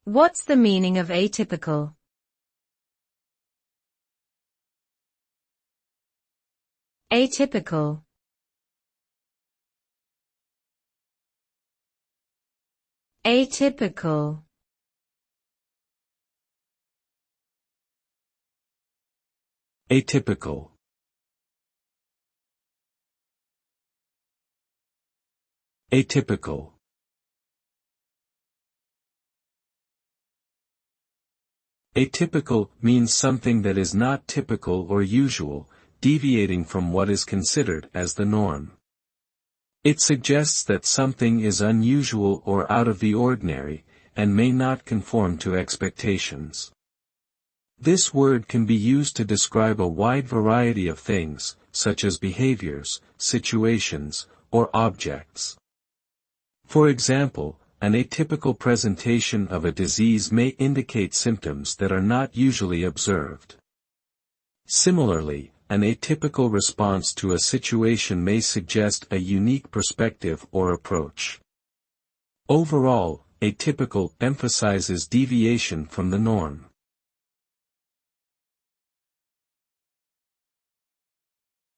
What's the meaning of atypical? Atypical. Atypical. Atypical. Atypical. Atypical means something that is not typical or usual, deviating from what is considered as the norm. It suggests that something is unusual or out of the ordinary, and may not conform to expectations. This word can be used to describe a wide variety of things, such as behaviors, situations, or objects. For example, an atypical presentation of a disease may indicate symptoms that are not usually observed. Similarly, an atypical response to a situation may suggest a unique perspective or approach. Overall, atypical emphasizes deviation from the norm.